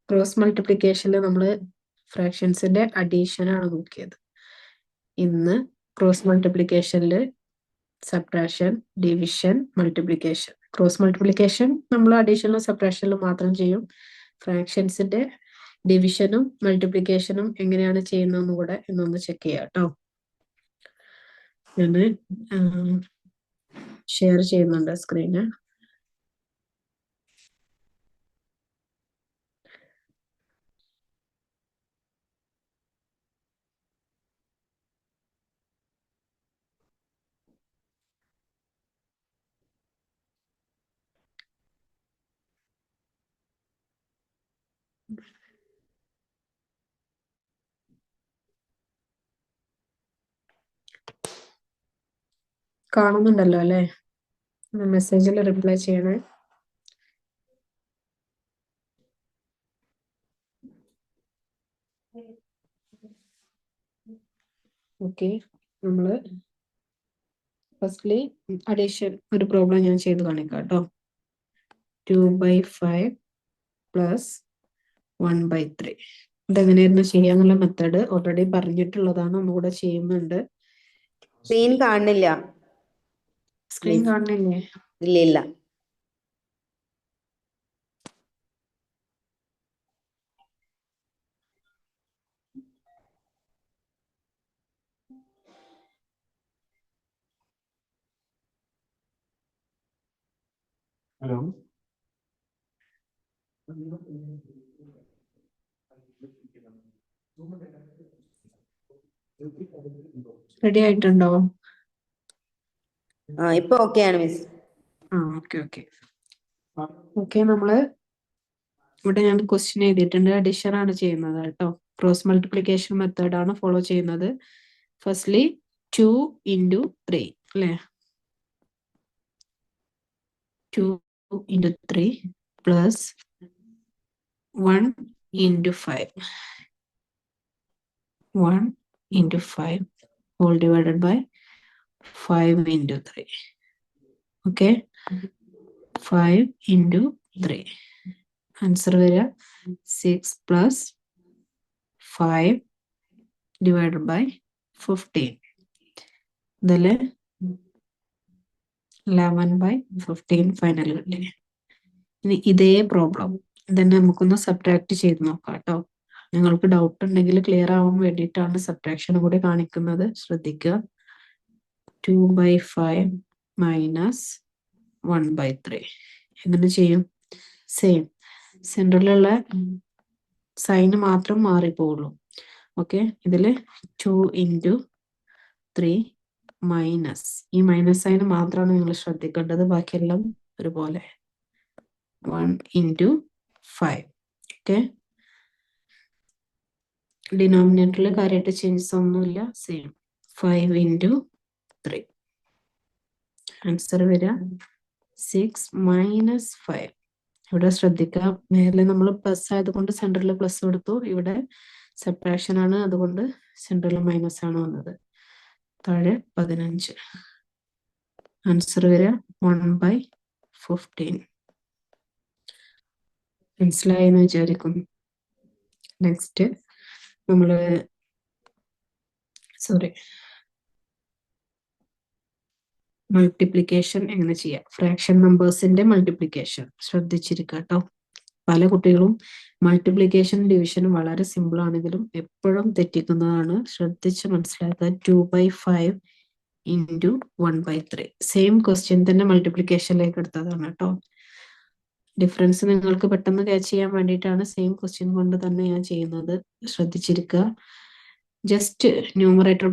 Cross മൾട്ടിപ്ലിക്കേഷനിൽ നമ്മൾ ഫ്രാക്ഷൻസിന്റെ addition ആണ് നോക്കിയത്. ഇന്ന് ക്രോസ് മൾട്ടിപ്ലിക്കേഷനിൽ subtraction, division, multiplication. Cross multiplication നമ്മൾ അഡീഷനിലും സബ്ട്രാക്ഷനിലും മാത്രം ചെയ്യും. ഫ്രാക്ഷൻസിന്റെ ഡിവിഷനും മൾട്ടിപ്ലിക്കേഷനും എങ്ങനെയാണ് ചെയ്യുന്നതെന്ന് കൂടെ ഇന്നൊന്ന് ചെക്ക് ചെയ്യാം കേട്ടോ. ഞാൻ ഷെയർ ചെയ്യുന്നുണ്ട് സ്ക്രീന്. കാണുന്നുണ്ടല്ലോ അല്ലേ? മെസ്സേജിൽ റിപ്ലൈ ചെയ്യണേ. ഓക്കെ, നമ്മള് ഫസ്റ്റ്ലി അഡീഷൻ ഒരു പ്രോബ്ലം ഞാൻ ചെയ്ത് കാണിക്കാം കേട്ടോ. 2/5 പ്ലസ് 1/3. ഇതെങ്ങനെയായിരുന്നു ചെയ്യാന്നുള്ള മെത്തേഡ് ഓൾറെഡി പറഞ്ഞിട്ടുള്ളതാണ്, ഒന്നുകൂടെ ചെയ്യുന്നുണ്ട്. സ്ക്രീൻ കാണുന്നില്ല. സ്ക്രീൻ കാണുന്നില്ലേ? ഇല്ല ഇല്ല. ഹലോ, റെഡി ആയിട്ടുണ്ടോ? ഇപ്പൊ ഓക്കെയാണ് മിസ്. Okay okay okay. നമ്മള് ഇവിടെ ഞാൻ ക്വസ്റ്റ്യൻ എഴുതിയിട്ടുണ്ട്. അഡീഷൻ ആണ് ചെയ്യുന്നത് കേട്ടോ. ക്രോസ് മൾട്ടിപ്ലിക്കേഷൻ മെത്തേഡ് ആണ് ഫോളോ ചെയ്യുന്നത്. ഫസ്റ്റ്ലി 2 into 3 അല്ലേ? 2 into 3 plus 1 into 5. 1 into 5 whole divided by 5 into 3. Okay, 5 into 3. Answer വരിക 6 plus 5 divided by 15. ഇതില് 11/15 ഫൈനൽ കിട്ടി. ഇനി ഇതേ പ്രോബ്ലം തന്നെ നമുക്കൊന്ന് സബ്ട്രാക്ട് ചെയ്ത് നോക്കാം കേട്ടോ. നിങ്ങൾക്ക് ഡൗട്ട് ഉണ്ടെങ്കിൽ ക്ലിയർ ആവാൻ വേണ്ടിയിട്ടാണ് സബ്ട്രാക്ഷൻ കൂടി കാണിക്കുന്നത്, ശ്രദ്ധിക്കുക. 2/5 മൈനസ് 1/3 എങ്ങനെ ചെയ്യും? സെയിം സെൻട്രലിലുള്ള സൈന് മാത്രം മാറിപ്പോവുള്ളൂ. ഓക്കെ, ഇതില് 2 into 3 മൈനസ്, ഈ മൈനസ് സൈന് മാത്രമാണ് നിങ്ങൾ ശ്രദ്ധിക്കേണ്ടത്, ബാക്കിയെല്ലാം ഒരുപോലെ. 1 into 5. ഓക്കെ, ഡിനോമിനേറ്ററിൽ കാര്യമായിട്ട് ചേഞ്ചസ് ഒന്നുമില്ല, സെയിം. 5 into 3. ആൻസർ വരിക 6 മൈനസ് 5. ഇവിടെ ശ്രദ്ധിക്കാം, നേരെ നമ്മൾ പ്ലസ് ആയതുകൊണ്ട് സെൻട്രൽ പ്ലസ് കൊടുത്തു, ഇവിടെ സബ്ട്രാക്ഷൻ ആണ് അതുകൊണ്ട് സെൻട്രൽ മൈനസ് ആണ് വന്നത്. താഴെ 15. ആൻസർ വരിക 1/15. മനസ്സിലായി എന്ന് വിചാരിക്കുന്നു. നെക്സ്റ്റ് നമ്മള് മൾട്ടിപ്ലിക്കേഷൻ എങ്ങനെ ചെയ്യാം? ഫ്രാക്ഷൻ നമ്പേഴ്സിന്റെ മൾട്ടിപ്ലിക്കേഷൻ ശ്രദ്ധിച്ചിരിക്കുക കേട്ടോ. പല കുട്ടികളും മൾട്ടിപ്ലിക്കേഷൻ ഡിവിഷനും വളരെ സിമ്പിൾ ആണെങ്കിലും എപ്പോഴും തെറ്റിക്കുന്നതാണ്, ശ്രദ്ധിച്ച് മനസ്സിലാക്കുക. 2/5 into 1/3 സെയിം ക്വസ്റ്റ്യൻ തന്നെ മൾട്ടിപ്ലിക്കേഷനിലേക്ക് എടുത്തതാണ് കേട്ടോ. ഡിഫറൻസ് നിങ്ങൾക്ക് പെട്ടെന്ന് ക്യാച്ച് ചെയ്യാൻ വേണ്ടിയിട്ടാണ് സെയിം ക്വസ്റ്റ്യൻ കൊണ്ട് തന്നെ ഞാൻ ചെയ്യുന്നത്, ശ്രദ്ധിച്ചിരിക്കുക. ജസ്റ്റ് ന്യൂമറേറ്റർ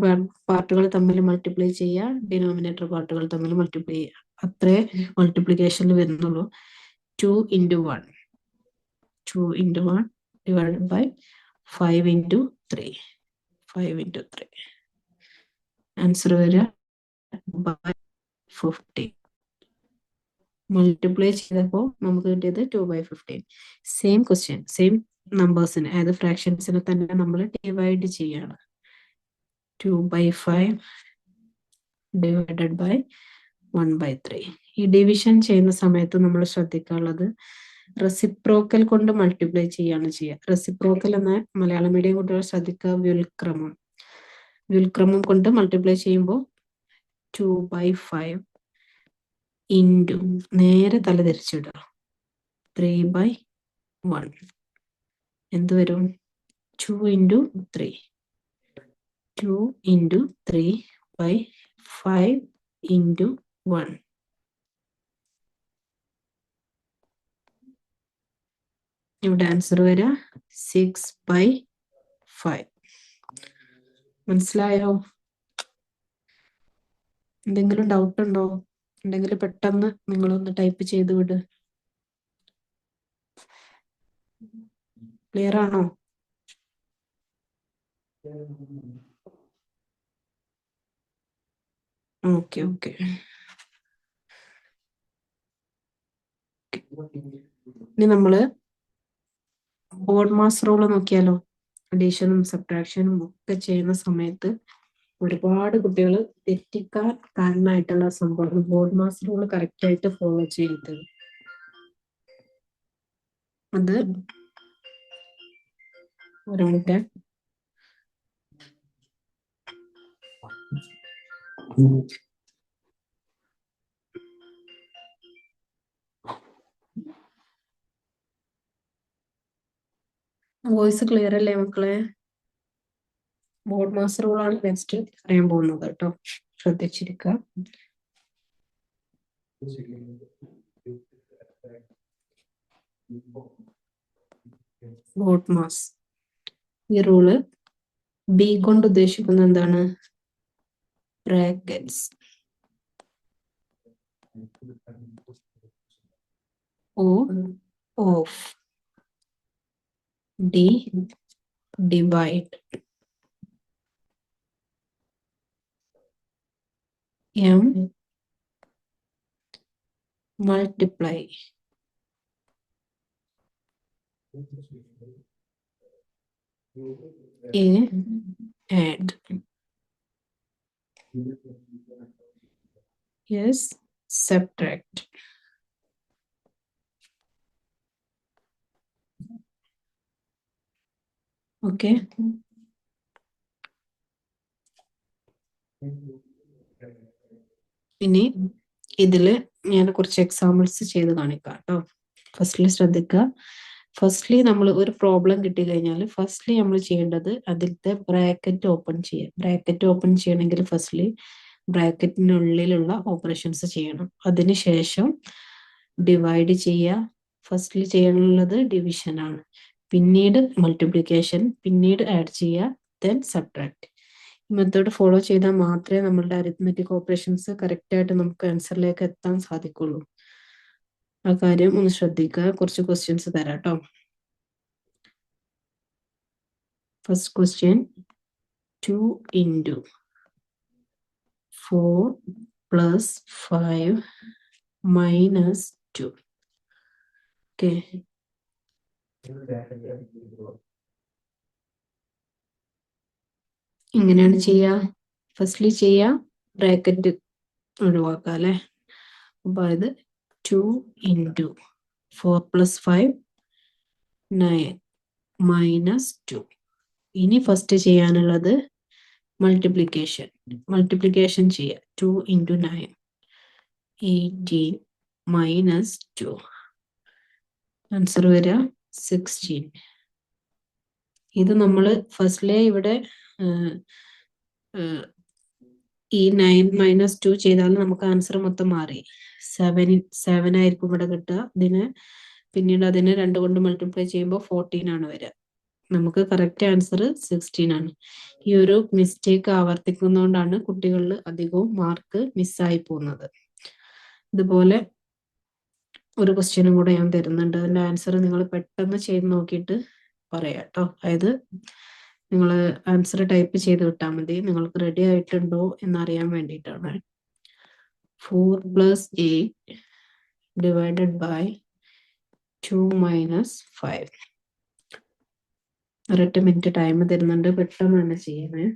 പാർട്ടുകൾ തമ്മിൽ മൾട്ടിപ്ലൈ ചെയ്യുക, ഡിനോമിനേറ്റർ പാർട്ടുകൾ തമ്മിൽ മൾട്ടിപ്ലൈ ചെയ്യുക, അത്രേ മൾട്ടിപ്ലിക്കേഷനിൽ വരുന്നുള്ളൂ. 2 into 1 divided by 5 into 3. 5 into 3. Answer വരിക 15. മൾട്ടിപ്ലൈ ചെയ്തപ്പോൾ നമുക്ക് കിട്ടിയത് 2/15. സെയിം ക്വസ്റ്റ്യൻ, സെയിം നമ്പേഴ്സിന്, അതായത് ഫ്രാക്ഷൻസിനെ തന്നെ നമ്മൾ ഡിവൈഡ് ചെയ്യാണ്. 2/5 divided by 1/3. ഈ ഡിവിഷൻ ചെയ്യുന്ന സമയത്ത് നമ്മൾ ശ്രദ്ധിക്കാനുള്ളത് റെസിപ്രോക്കൽ കൊണ്ട് മൾട്ടിപ്ലൈ ചെയ്യാണ് ചെയ്യുക. റെസിപ്രോക്കൽ എന്ന മലയാളം മീഡിയം കുട്ടികൾ ശ്രദ്ധിക്കുക. വ്യുൽക്രമം കൊണ്ട് മൾട്ടിപ്ലൈ ചെയ്യുമ്പോൾ 2/5 ഇൻറ്റു നേരെ തല തിരിച്ചിടുക 3/1 എന്ത് വരും? 2 ഇൻറ്റു 3 2 ഇൻറ്റു 3/5 ഇൻറ്റു 1. ഇവിടെ ആൻസർ വരിക 6/5. മനസ്സിലായോ? എന്തെങ്കിലും ഡൗട്ട് ഉണ്ടോ? ഉണ്ടെങ്കിൽ പെട്ടെന്ന് നിങ്ങളൊന്ന് ടൈപ്പ് ചെയ്ത് വിട്. ക്ലിയർ ആണോ? Okay okay. ഇനി നമ്മള് ബോഡ് മാസ് റൂള് നോക്കിയാലോ. അഡീഷനും സബ്ട്രാക്ഷനും ഒക്കെ ചെയ്യുന്ന സമയത്ത് ഒരുപാട് കുട്ടികൾ തെറ്റിക്കാൻ കാരണമായിട്ടുള്ള സംഭവം ബോഡ് മാസ് റൂള് കറക്റ്റ് ആയിട്ട് ഫോളോ ചെയ്തത്. അത് ഒരു മിനിറ്റ്. വോയിസ് ക്ലിയർ അല്ലേ മക്കളെ? ബോഡ് മാസ് റൂൾ ആണ് നെക്സ്റ്റ് അറിയാൻ പോകുന്നത് കേട്ടോ. ശ്രദ്ധിച്ചിരിക്കുക. ബോഡ് മാസ് ഈ റൂള് ബി കൊണ്ട് ഉദ്ദേശിക്കുന്നത് എന്താണ്? Brackets O of D divide M multiply A add yes subtract. Okay. ഇനി ഇതില് ഞാൻ കുറച്ച് എക്സാമ്പിൾസ് ചെയ്ത് കാണിക്കാം കേട്ടോ. ഫസ്റ്റ്ലി ശ്രദ്ധിക്കുക. ഫസ്റ്റ്ലി നമ്മൾ ഒരു പ്രോബ്ലം കിട്ടി കഴിഞ്ഞാൽ ഫസ്റ്റ്ലി നമ്മൾ ചെയ്യേണ്ടത് അതിലത്തെ ബ്രാക്കറ്റ് ഓപ്പൺ ചെയ്യുക. ബ്രാക്കറ്റ് ഓപ്പൺ ചെയ്യണമെങ്കിൽ ഫസ്റ്റ്ലി ബ്രാക്കറ്റിനുള്ളിലുള്ള ഓപ്പറേഷൻസ് ചെയ്യണം. അതിനുശേഷം ഡിവൈഡ് ചെയ്യുക. ഫസ്റ്റ്ലി ചെയ്യാനുള്ളത് ഡിവിഷൻ ആണ്, പിന്നീട് മൾട്ടിപ്ലിക്കേഷൻ, പിന്നീട് ആഡ് ചെയ്യുക, ദെൻ സബ്ട്രാക്ട്. ഈ മെത്തേഡ് ഫോളോ ചെയ്താൽ മാത്രമേ നമ്മളുടെ അരിത്മെറ്റിക് ഓപ്പറേഷൻസ് കറക്റ്റ് ആയിട്ട് നമുക്ക് ആൻസറിലേക്ക് എത്താൻ സാധിക്കുള്ളൂ. ആ കാര്യം ഒന്ന് ശ്രദ്ധിക്കുക. കുറച്ച് ക്വസ്റ്റ്യൻസ് തരാം കേട്ടോ. First question 2 into 4 plus 5 minus 2. Okay. എങ്ങനെയാണ് ചെയ്യുക? ഫസ്റ്റ്ലി ചെയ്യുക ബ്രാക്കറ്റ് ഒഴിവാക്കുക അല്ലെ. അപ്പൊ അത് 2 ഇൻറ്റു 4 പ്ലസ് 5 9 മൈനസ് 2. ഇനി ഫസ്റ്റ് ചെയ്യാനുള്ളത് മൾട്ടിപ്ലിക്കേഷൻ. മൾട്ടിപ്ലിക്കേഷൻ ചെയ്യുക. 2 ഇൻറ്റു 9 18 മൈനസ് 2. ആൻസർ വരിക 16. ഇത് നമ്മൾ ഫസ്റ്റ്ലേ ഇവിടെ ഈ 9 മൈനസ് 2 ചെയ്താൽ നമുക്ക് ആൻസർ മൊത്തം മാറി 7 ആയിരിക്കും ഇവിടെ കിട്ടുക. പിന്നീട് അതിനെ 2 കൊണ്ട് മൾട്ടിപ്ലൈ ചെയ്യുമ്പോൾ 14 ആണ് വരിക. നമുക്ക് കറക്റ്റ് ആൻസർ 16 ആണ്. ഈ ഒരു മിസ്റ്റേക്ക് ആവർത്തിക്കുന്നതുകൊണ്ടാണ് കുട്ടികളിൽ അധികവും മാർക്ക് മിസ്സായി പോകുന്നത്. ഇതുപോലെ ഒരു ക്വസ്റ്റ്യനും കൂടെ ഞാൻ തരുന്നുണ്ട്. അതിന്റെ ആൻസർ നിങ്ങൾ പെട്ടെന്ന് ചെയ്ത് നോക്കിയിട്ട് പറയാം കേട്ടോ. അതായത് നിങ്ങൾ ആൻസർ ടൈപ്പ് ചെയ്ത് വിട്ടാൽ മതി. നിങ്ങൾക്ക് റെഡി ആയിട്ടുണ്ടോ എന്നറിയാൻ വേണ്ടിയിട്ടാണ്. 4 plus 8 divided by 2 minus 5. 8 minute time തരുന്നുണ്ട്. പെട്ടെന്ന് തന്നെ ചെയ്യണേ.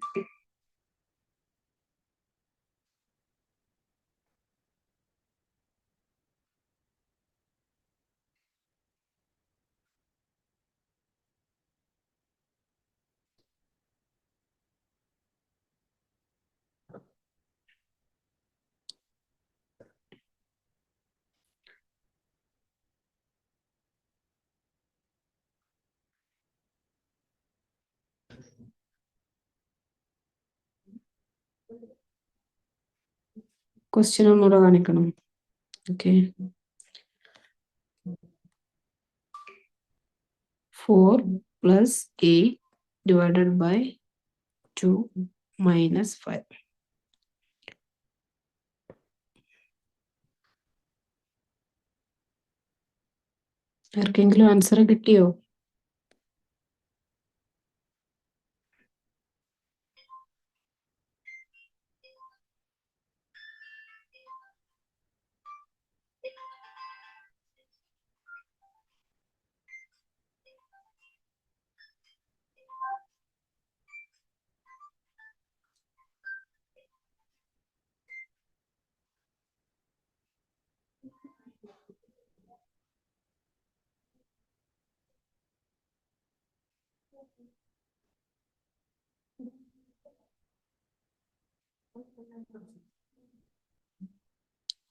ക്വസ്റ്റ്യൻ ഒന്നുകൂടെ കാണിക്കണം. Okay, 4 plus 8 divided by 2 minus 5. ആർക്കെങ്കിലും ആൻസർ കിട്ടിയോ?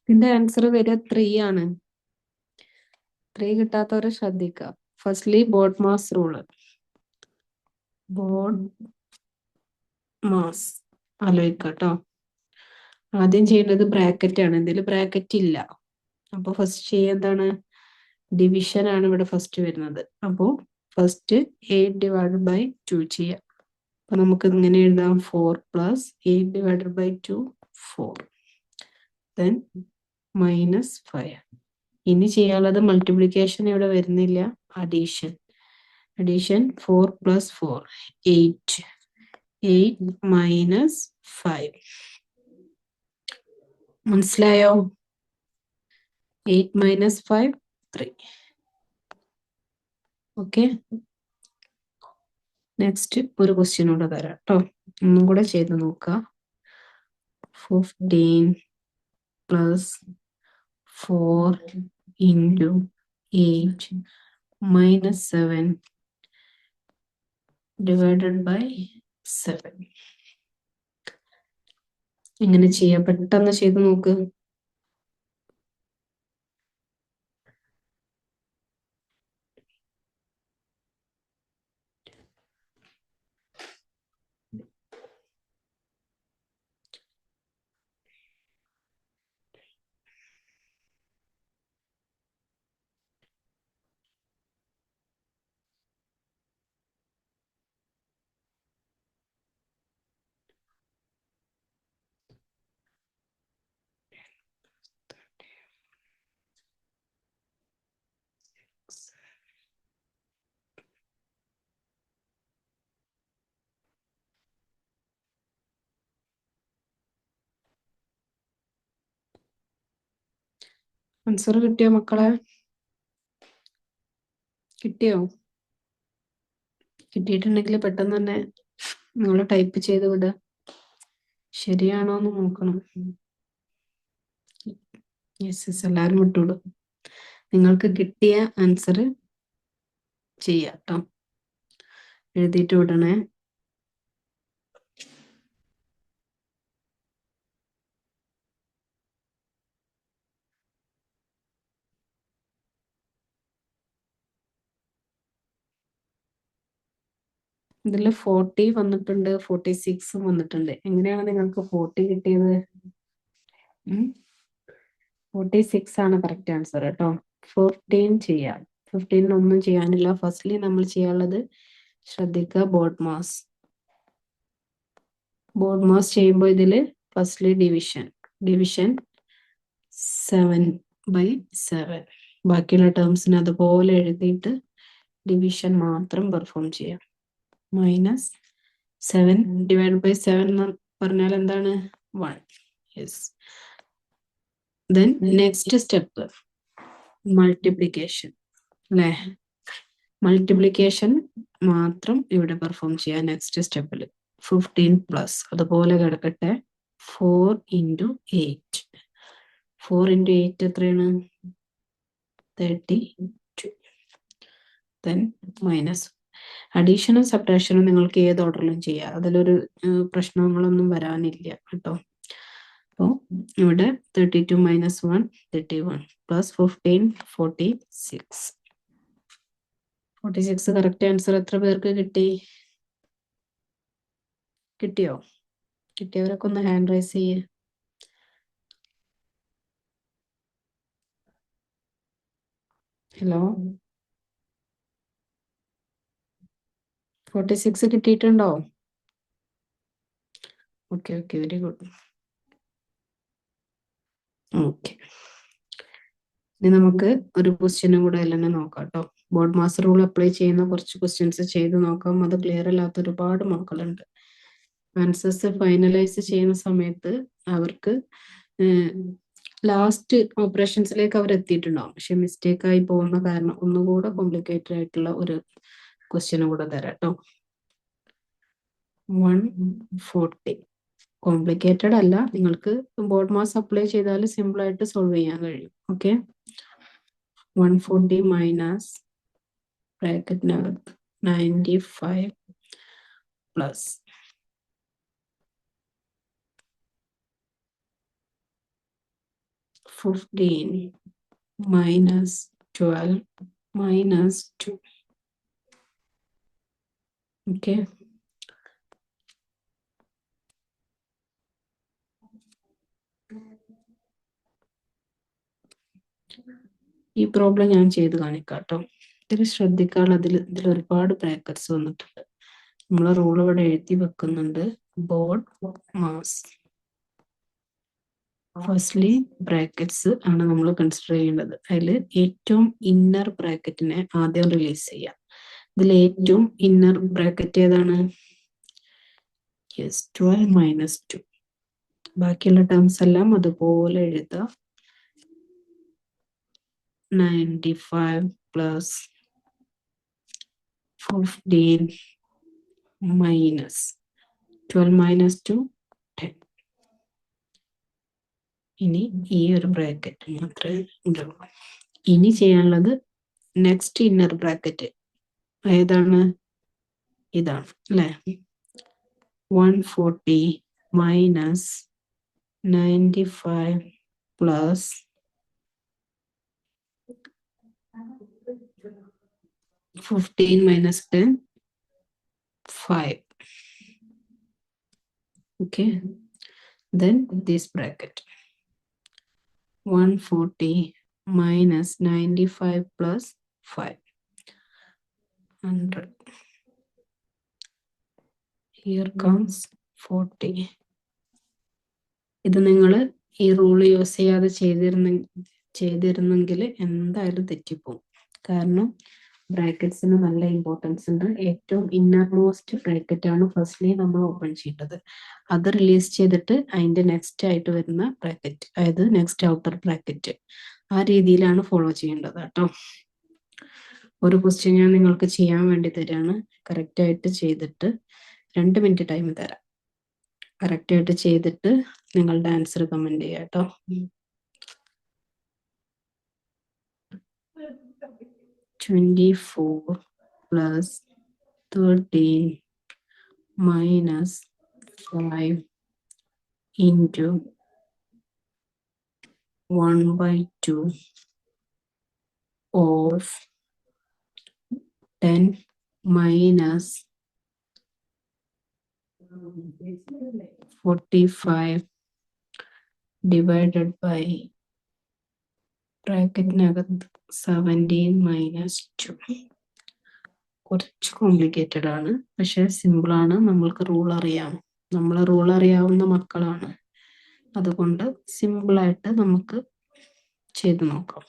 ഇതിന്റെ ആൻസർ വരിക 3 ആണ്. 3 കിട്ടാത്തവരെ ശ്രദ്ധിക്കുക. Firstly BODMAS rule. BODMAS ആലോചിക്കട്ടോ. ആദ്യം ചെയ്യേണ്ടത് ബ്രാക്കറ്റ് ആണ്. ഇതിൽ ബ്രാക്കറ്റ് ഇല്ല. അപ്പൊ ഫസ്റ്റ് ചെയ്യേണ്ടതാണ് ഡിവിഷൻ ആണ് ഇവിടെ ഫസ്റ്റ് വരുന്നത്. അപ്പോൾ ഫസ്റ്റ് 8 divided by 2 ചെയ്യാം. അപ്പൊ നമുക്ക് ഇങ്ങനെ എഴുതാം 4 plus 8 divided by 2 4 then minus 5. ഇനി ചെയ്യാനുള്ളത് മൾട്ടിപ്ലിക്കേഷൻ ഇവിടെ വരുന്നില്ല, അഡീഷൻ. 4 plus 4 8 minus 5. മനസ്സിലായോ? 8 minus 5 3. ഓക്കെ, നെക്സ്റ്റ് ഒരു ക്വസ്റ്റ്യൻ കൂടെ തരാം കേട്ടോ. ഒന്നും കൂടെ ചെയ്ത് നോക്കുക. 15 plus 4 into 8 minus 7 divided by 7. ഇങ്ങനെ ചെയ്യാം, പെട്ടെന്ന് ചെയ്ത് നോക്ക്. ആൻസർ കിട്ടിയോ മക്കളെ? കിട്ടിയോ? കിട്ടിയിട്ടുണ്ടെങ്കിൽ പെട്ടെന്ന് തന്നെ നിങ്ങൾ ടൈപ്പ് ചെയ്ത് വിടുക. ശരിയാണോ എന്ന് നോക്കണം. യെസ്, എല്ലാവരും വിട്ടോളൂ. നിങ്ങൾക്ക് കിട്ടിയ ആൻസർ ചെയ്യാം കേട്ടോ. എഴുതിയിട്ട് വിടണേ. ഇതിൽ 40 വന്നിട്ടുണ്ട്, 46 വന്നിട്ടുണ്ട്. എങ്ങനെയാണ് നിങ്ങൾക്ക് 40 കിട്ടിയത്? 46 ആണ് കറക്റ്റ് ആൻസർ കേട്ടോ. 15 ചെയ്യാം. 15 ഒന്നും ചെയ്യാനില്ല. ഫസ്റ്റ്ലി നമ്മൾ ചെയ്യാനുള്ളത് ശ്രദ്ധിക്കുക, ബോഡ് മാസ്. ബോഡ് മാസ് ചെയ്യുമ്പോൾ ഇതില് ഫസ്റ്റ്ലി ഡിവിഷൻ 7/7. ബാക്കിയുള്ള ടേംസിന് അതുപോലെ എഴുതിയിട്ട് ഡിവിഷൻ മാത്രം പെർഫോം ചെയ്യാം. മൈനസ് 7 divided by 7 എന്ന് പറഞ്ഞാൽ എന്താണ്? 1. Yes. Then next step multiplication അല്ലേ? മൾട്ടിപ്ലിക്കേഷൻ മാത്രം ഇവിടെ പെർഫോം ചെയ്യാം. നെക്സ്റ്റ് സ്റ്റെപ്പിൽ 15 പ്ലസ് അതുപോലെ കിടക്കട്ടെ. 4 into 8. 4 into 8 എത്രയാണ്? 32. Then minus. അഡീഷനും സബ്ട്രാക്ഷനും നിങ്ങൾക്ക് ഏത് ഓർഡറിലും ചെയ്യാം. അതിലൊരു പ്രശ്നങ്ങളൊന്നും വരാനില്ല കേട്ടോ. അപ്പോൾ ഇവിടെ 32 minus 1 31 plus 15 46. 46 കറക്റ്റ് ആൻസർ എത്ര പേർക്ക് കിട്ടി? കിട്ടിയോ? കിട്ടിയവരൊക്കെ ഒന്ന് ഹാൻഡ് റൈസ് ചെയ്യേ. ഹലോ, 46 കിട്ടിയിട്ടുണ്ടോ? Okay okay, very good. Okay, ഇനി നമുക്ക് ഒരു ക്വസ്റ്റ്യനും കൂടെ എല്ലാം നോക്കാം കേട്ടോ. ബോർഡ് മാസ്റ്റർ റൂൾ അപ്ലൈ ചെയ്യുന്ന കുറച്ച് ക്വസ്റ്റ്യൻസ് ചെയ്ത് നോക്കാം. അത് ക്ലിയർ അല്ലാത്ത ഒരുപാട് മക്കളുണ്ട്. ആൻസേഴ്സ് ഫൈനലൈസ് ചെയ്യുന്ന സമയത്ത് അവർക്ക് ലാസ്റ്റ് ഓപ്പറേഷൻസിലേക്ക് അവർ എത്തിയിട്ടുണ്ടാവും. പക്ഷെ മിസ്റ്റേക്ക് ആയി പോകുന്ന കാരണം ഒന്നുകൂടെ കോംപ്ലിക്കേറ്റഡ് ആയിട്ടുള്ള ഒരു ക്വസ്റ്റ്യനും കൂടെ തരാം കേട്ടോ. 140 കോംപ്ലിക്കേറ്റഡ് അല്ല, നിങ്ങൾക്ക് ബോർഡ് മാസ് അപ്ലൈ ചെയ്താൽ സിമ്പിൾ ആയിട്ട് സോൾവ് ചെയ്യാൻ കഴിയും. ഓക്കെ, 140 മൈനസ് ബ്രാക്കറ്റിനകത്ത് 95 പ്ലസ് 15 minus 12 minus 2. Okay. ഈ പ്രോബ്ലം ഞാൻ ചെയ്ത് കാണിക്കാം കേട്ടോ. ഇതിൽ ശ്രദ്ധിക്കാനുള്ള ഇതിൽ ഒരുപാട് ബ്രാക്കറ്റ്സ് വന്നിട്ടുണ്ട്. നമ്മൾ റൂൾ ഇവിടെ എഴുതി വെക്കുന്നുണ്ട്. ബോർഡ് മാസ്, ഫസ്റ്റ്ലി ബ്രാക്കറ്റ്സ് ആണ് നമ്മൾ കൺസിഡർ ചെയ്യേണ്ടത്. അതിൽ ഏറ്റവും ഇന്നർ ബ്രാക്കറ്റിനെ ആദ്യം റിലീസ് ചെയ്യാം. ഇതിൽ ഏറ്റവും ഇന്നർ ബ്രാക്കറ്റ് ഏതാണ്? Yes, 12 minus 2. ബാക്കിയുള്ള ടേംസ് എല്ലാം അതുപോലെ എഴുതാം. 95 പ്ലസ് 15 മൈനസ് 12 മൈനസ് 2 10. ഇനി ഈ ഒരു ബ്രാക്കറ്റ് മാത്രമേ ഉണ്ടാവൂ. ഇനി ചെയ്യാനുള്ളത് നെക്സ്റ്റ് ഇന്നർ ബ്രാക്കറ്റ് ഏതാണ്? ഇതാണ് അല്ലേ? 140 minus 95 plus 15 minus 10, 5. Okay, then this bracket 140 minus 95 plus 5, 100. Here comes 40. ഇത് നിങ്ങൾ ഈ റൂൾ യൂസ് ചെയ്യാതെ ചെയ്തിരുന്നെങ്കിൽ എന്തായാലും തെറ്റിപ്പോവും. കാരണം ബ്രാക്കറ്റ്സിന് നല്ല ഇമ്പോർട്ടൻസ് ഉണ്ട്. ഏറ്റവും ഇന്നർ മോസ്റ്റ് ബ്രാക്കറ്റ് ആണ് ഫസ്റ്റ്ലി നമ്മൾ ഓപ്പൺ ചെയ്യേണ്ടത്. അത് റിലീസ് ചെയ്തിട്ട് അതിന്റെ നെക്സ്റ്റ് ആയിട്ട് വരുന്ന ബ്രാക്കറ്റ്, അതായത് നെക്സ്റ്റ് ഔട്ടർ ബ്രാക്കറ്റ്, ആ രീതിയിലാണ് ഫോളോ ചെയ്യേണ്ടത് കേട്ടോ. ഒരു ക്വസ്റ്റ്യൻ ഞാൻ നിങ്ങൾക്ക് ചെയ്യാൻ വേണ്ടി തരാണ്. കറക്റ്റ് ആയിട്ട് ചെയ്തിട്ട് 2 മിനിറ്റ് ടൈം തരാം. കറക്റ്റ് ആയിട്ട് ചെയ്തിട്ട് നിങ്ങളുടെ ആൻസർ കമന്റ് ചെയ്യാം കേട്ടോ. $24 plus 13 minus 5 into 1/2 of 10 minus 45 divided by ബ്രാക്കറ്റിനകത്ത് 17 minus 2. കുറച്ച് കോംപ്ലിക്കേറ്റഡ് ആണ്, പക്ഷെ സിമ്പിൾ ആണ്. നമ്മൾക്ക് റൂൾ അറിയാം, നമ്മൾ റൂൾ അറിയാവുന്ന മക്കളാണ്. അതുകൊണ്ട് സിമ്പിളായിട്ട് നമുക്ക് ചെയ്ത് നോക്കാം.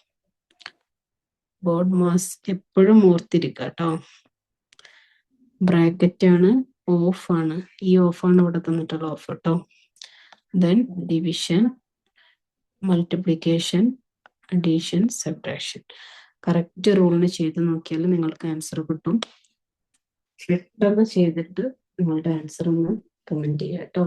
ബോർഡ് മാസ് എപ്പോഴും ഓർത്തിരിക്കുക കേട്ടോ. ബ്രാക്കറ്റ് ആണ്, ഓഫ് ആണ്. ഈ ഓഫാണ് ഇവിടെ തന്നിട്ടുള്ള ഓഫ് കേട്ടോ. Then division, multiplication, addition, subtraction. Correct റൂളിന് ചെയ്ത് നോക്കിയാൽ നിങ്ങൾക്ക് ആൻസർ കിട്ടും. പെട്ടെന്ന് ചെയ്തിട്ട് നിങ്ങളുടെ ആൻസർ ഒന്ന് കമന്റ് ചെയ്യാം കേട്ടോ.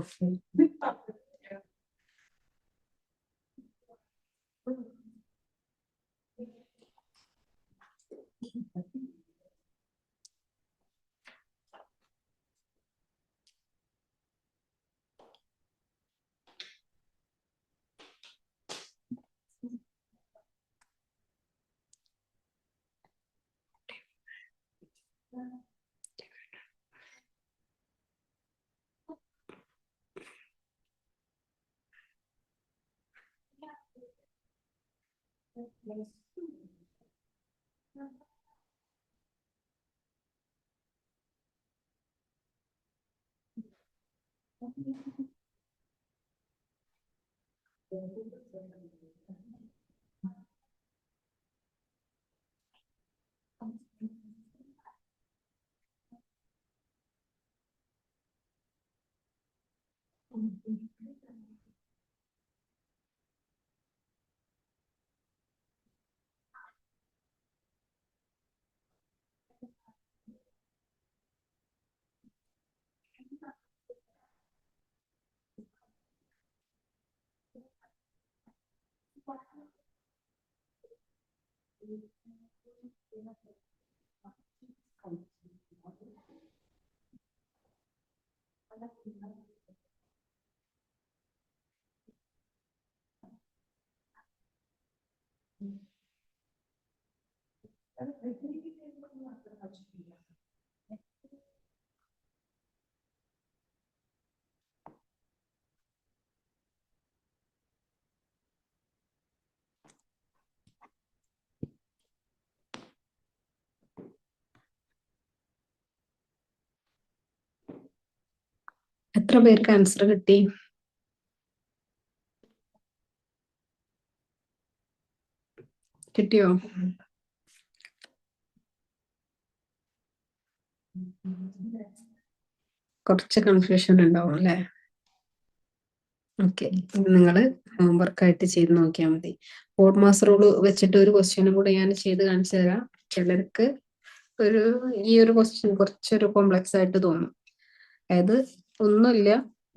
എത്ര പേർക്ക് ആൻസർ കിട്ടി? കിട്ടിയോ? കുറച്ച് കൺഫ്യൂഷൻ ഉണ്ടാവും അല്ലേ? ഓക്കെ, നിങ്ങൾ ഹോംവർക്ക് ആയിട്ട് ചെയ്ത് നോക്കിയാൽ മതി. ഓഡ് മാസ് റൂൾ വെച്ചിട്ട് ഒരു ക്വസ്റ്റ്യനും കൂടെ ഞാൻ ചെയ്ത് കാണിച്ചു തരാം. ചിലർക്ക് ഈ ഒരു ക്വസ്റ്റ്യൻ കുറച്ചൊരു കോംപ്ലക്സ് ആയിട്ട് തോന്നും. അതായത് ഒന്നുമില്ല,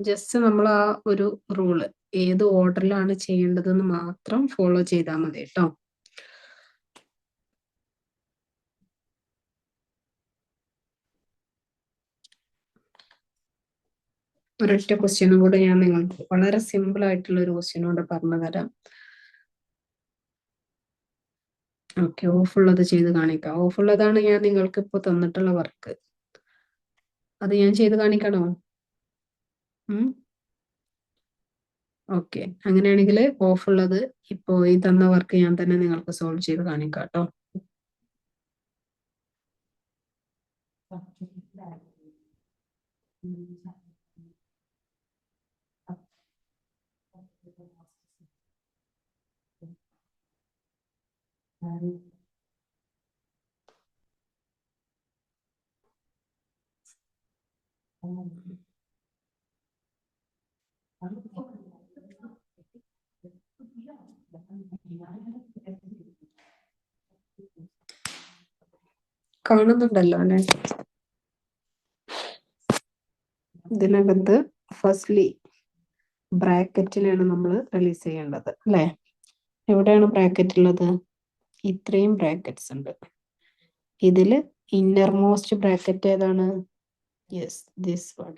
ജസ്റ്റ് നമ്മൾ ആ ഒരു റൂള് ഏത് ഓർഡറിലാണ് ചെയ്യേണ്ടതെന്ന് മാത്രം ഫോളോ ചെയ്താൽ മതി കേട്ടോ. ഒരൊറ്റ ക്വസ്റ്റ്യനും കൂടെ ഞാൻ നിങ്ങൾക്ക് വളരെ സിമ്പിൾ ആയിട്ടുള്ള ഒരു ക്വസ്റ്റ്യനോട് പറഞ്ഞു തരാം. ഓക്കെ, ഓഫ് ഉള്ളത് ചെയ്ത് കാണിക്കാം. ഓഫ് ഉള്ളതാണ് ഞാൻ നിങ്ങൾക്ക് ഇപ്പൊ തന്നിട്ടുള്ള വർക്ക്. അത് ഞാൻ ചെയ്ത് കാണിക്കണോ? ഓക്കെ, അങ്ങനെയാണെങ്കിൽ ഓഫ് ഉള്ളത് ഇപ്പോ ഈ തന്ന വർക്ക് ഞാൻ തന്നെ നിങ്ങൾക്ക് സോൾവ് ചെയ്ത് കാണിക്കാം കേട്ടോ. കാണുന്നുണ്ടല്ലോ അല്ലെ? ഇതിനകത്ത് ഫസ്റ്റ്ലി ബ്രാക്കറ്റിലാണ് നമ്മൾ റിലീസ് ചെയ്യേണ്ടത് അല്ലെ? എവിടെയാണ് ബ്രാക്കറ്റ് ഉള്ളത്? ഇത്രയും ബ്രാക്കറ്റ്സ് ഉണ്ട്. ഇതില് ഇന്നർ മോസ്റ്റ് ബ്രാക്കറ്റ് ഏതാണ്? Yes, this one.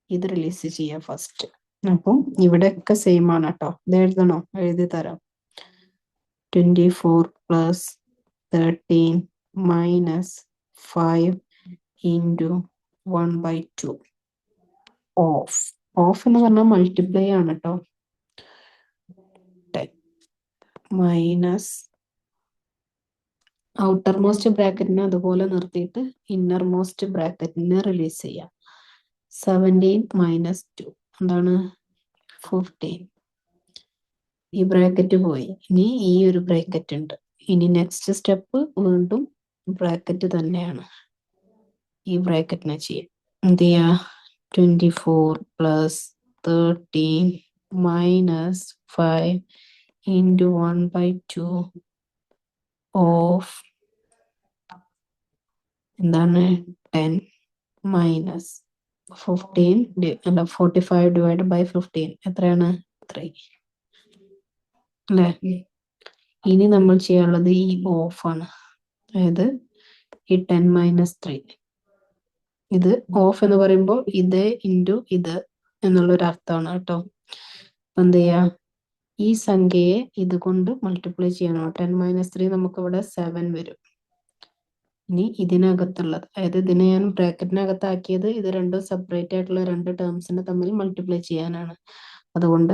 ഇത് റിലീസ് ചെയ്യാം ഫസ്റ്റ്. അപ്പം ഇവിടെയൊക്കെ സെയിം ആണ് കേട്ടോ. ഇത് എഴുതണോ? എഴുതി തരാം. 24 plus 13 minus 5 into 1/2 of. Of എന്ന് പറഞ്ഞാൽ മൾട്ടിപ്ലൈ ആണ് കേട്ടോ. 10 മൈനസ് ഔട്ടർ മോസ്റ്റ് ബ്രാക്കറ്റിനെ അതുപോലെ നിർത്തിയിട്ട് ഇന്നർ മോസ്റ്റ് ബ്രാക്കറ്റിനെ റിലീസ് ചെയ്യാം. 17 മൈനസ് 2 എന്താണ്? 15. ഈ ബ്രാക്കറ്റ് പോയി, ഇനി ഈ ഒരു ബ്രാക്കറ്റ് ഉണ്ട്. ഇനി നെക്സ്റ്റ് സ്റ്റെപ്പ് വീണ്ടും ബ്രാക്കറ്റ് തന്നെയാണ്. ഈ ബ്രാക്കറ്റിനെ ചെയ്യാം. എന്ത് ചെയ്യാ? 24 plus 13 minus 5 into 1/2 ഓഫ് എന്താണ്? 10 മൈനസ് 45 divided by 15 എത്രയാണ്? 3 അല്ലേ? ഇനി നമ്മൾ ചെയ്യാനുള്ളത് ഈ ഓഫ് ആണ്. അതായത് ഈ 10 മൈനസ് 3. ഇത് ഓഫ് എന്ന് പറയുമ്പോൾ ഇത് ഇൻറ്റു ഇത് എന്നുള്ളൊരു അർത്ഥമാണ് കേട്ടോ. എന്ത് ചെയ്യാ? ഈ സംഖ്യയെ ഇത് കൊണ്ട് മൾട്ടിപ്ലൈ ചെയ്യണം. 10 മൈനസ് 3 നമുക്ക് ഇവിടെ 7 വരും. ഇനി ഇതിനകത്തുള്ളത്, അതായത് ഇതിനെ ഞാൻ ബ്രാക്കറ്റിനകത്താക്കിയത് ഇത് രണ്ടും സെപ്പറേറ്റ് ആയിട്ടുള്ള രണ്ട് ടേംസിനെ തമ്മിൽ മൾട്ടിപ്ലൈ ചെയ്യാനാണ്. അതുകൊണ്ട്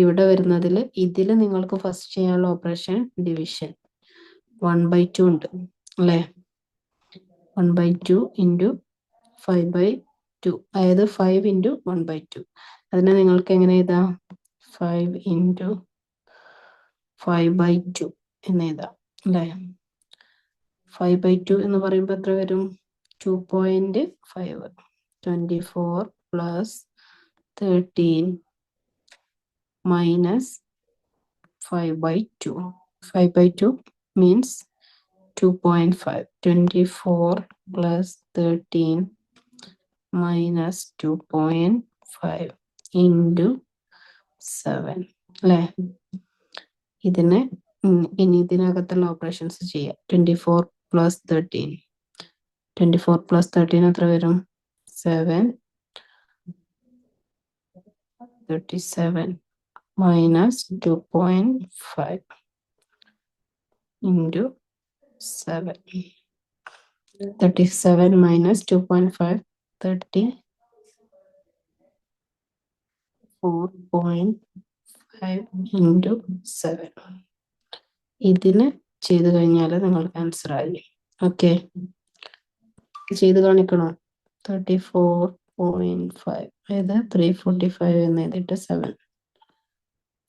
ഇവിടെ വരുന്നതിൽ ഇതിൽ നിങ്ങൾക്ക് ഫസ്റ്റ് ചെയ്യാനുള്ള ഓപ്പറേഷൻ ഡിവിഷൻ 1/2 ഉണ്ട് അല്ലേ? 1/2 ഇൻറ്റു 5/2, അതായത് 5 ഇൻറ്റു 1/2. അതിനെ നിങ്ങൾക്ക് എങ്ങനെ എഴുതാം? 5 ഇൻറ്റു 5/2 എന്ന് എഴുതാം അല്ലേ? 5/2 എന്ന് പറയുമ്പോൾ എത്ര വരും? 2.5. 24 plus 13 minus 5/2. 5/2 means 2.5. 24 plus 13 minus 2.5 into 7 അല്ലേ? ഇതിനെ ഇനി ഇതിനകത്തുള്ള ഓപ്പറേഷൻസ് ചെയ്യാം. 24 plus 13. 24 plus 13 എത്ര വരും? 7. 37 minus 2.5 into 7. 37 minus 2.5, 34.5 into 7. ഇതിന് ചെയ്ത് കഴിഞ്ഞാൽ നിങ്ങൾക്ക് ആൻസർ ആയി. ഓക്കെ, ചെയ്ത് കാണിക്കണോ? 34.5 അതായത് 345 എന്ന് എഴുതിയിട്ട് 7.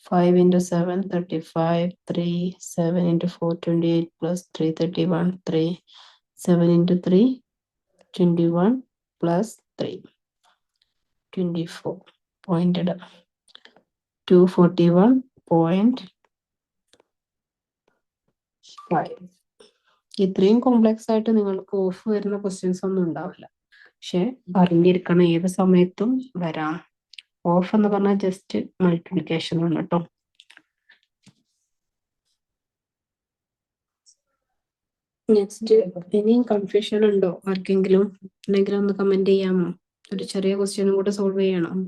5 into 7, 35, 3, 7 into 4, 28 plus 3, 31, 3, 7 into 3, 21 plus 3, 24. Point 241.5. ഇത്രയും കോംപ്ലക്സ് ആയിട്ട് നിങ്ങൾക്ക് ഓഫ് വരുന്ന ക്വസ്റ്റ്യൻസ് ഒന്നും ഉണ്ടാവില്ല. പക്ഷെ അറിഞ്ഞിരിക്കണം, ഏത് സമയത്തും വരാം. ഓഫ് എന്ന് പറഞ്ഞാൽ ജസ്റ്റ് മൾട്ടിപ്ലിക്കേഷൻ ആണ് കേട്ടോ. നെക്സ്റ്റ്, ഇനിയും കൺഫ്യൂഷൻ ഉണ്ടോ ആർക്കെങ്കിലും? ഉണ്ടെങ്കിൽ ഒന്ന് കമന്റ് ചെയ്യാമോ? ഒരു ചെറിയ ക്വസ്റ്റ്യനും കൂടെ സോൾവ് ചെയ്യണം.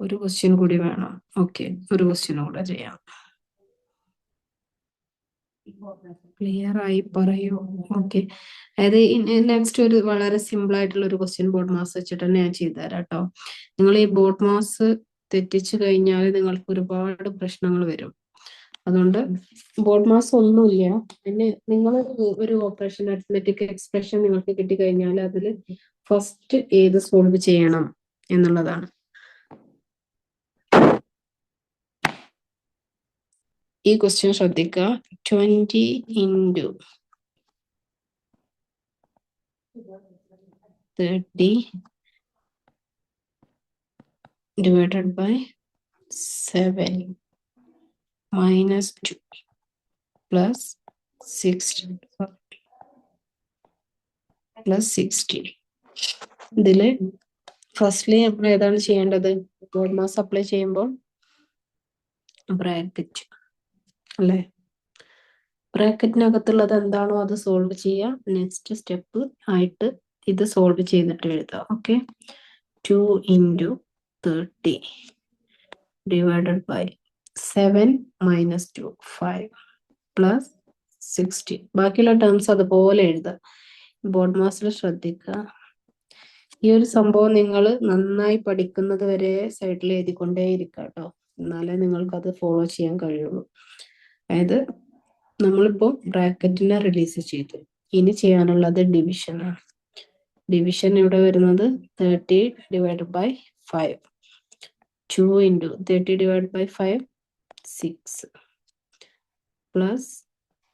ഒരു ക്വസ്റ്റ്യൻ കൂടി വേണം. ഓക്കെ, ഒരു ക്വസ്റ്റ്യൻ കൂടെ ചെയ്യാം. ക്ലിയർ ആയി പറയൂ. ഓക്കെ, അതായത് നെക്സ്റ്റ് ഒരു വളരെ സിമ്പിൾ ആയിട്ടുള്ള ഒരു ക്വസ്റ്റ്യൻ ബോർഡ് മാസ് വെച്ചിട്ട് തന്നെ ഞാൻ ചെയ്തു തരാം കേട്ടോ. നിങ്ങൾ ഈ ബോർഡ് മാസ് തെറ്റിച്ചു കഴിഞ്ഞാൽ നിങ്ങൾക്ക് ഒരുപാട് പ്രശ്നങ്ങൾ വരും. അതുകൊണ്ട് ബോർഡ് മാസ് ഒന്നുമില്ല. പിന്നെ നിങ്ങൾ ഒരു ഓപ്പറേഷൻ അരിത്മെറ്റിക് എക്സ്പ്രഷൻ നിങ്ങൾക്ക് കിട്ടിക്കഴിഞ്ഞാൽ അതിൽ ഫസ്റ്റ് ഏത് സോൾവ് ചെയ്യണം എന്നുള്ളതാണ്. ഈ ക്വസ്റ്റ്യൻ ശ്രദ്ധിക്കുക. 20 into 30 divided by 7 minus 2 plus 60 plus 60. ഇതില് ഫസ്റ്റ്ലി നമ്മൾ ഏതാണ് ചെയ്യേണ്ടത്? ബോർഡ് മാസ് അപ്ലൈ ചെയ്യുമ്പോൾ ബ്രാക്കറ്റ് അല്ലേ? ബ്രാക്കറ്റിനകത്തുള്ളത് എന്താണോ അത് സോൾവ് ചെയ്യുക. നെക്സ്റ്റ് സ്റ്റെപ്പ് ആയിട്ട് ഇത് സോൾവ് ചെയ്തിട്ട് എഴുതുക. Okay, 2 into 30 divided by 7 minus 2, 5 plus 60. ബാക്കിയുള്ള ടേംസ് അതുപോലെ എഴുതുക. ബോർഡ് മാസിൽ ശ്രദ്ധിക്കുക. ഈ ഒരു സംഭവം നിങ്ങൾ നന്നായി പഠിക്കുന്നത് വരെ സൈഡിൽ എഴുതിക്കൊണ്ടേ ഇരിക്കുക കേട്ടോ. എന്നാലേ നിങ്ങൾക്ക് അത് ഫോളോ ചെയ്യാൻ കഴിയുള്ളൂ. അതായത് നമ്മളിപ്പോ ബ്രാക്കറ്റിനെ റിലീസ് ചെയ്തു. ഇനി ചെയ്യാനുള്ളത് ഡിവിഷനാണ്. ഡിവിഷൻ ഇവിടെ വരുന്നത് 30 divided by 5. 2 into 30 divided by 5, 6 plus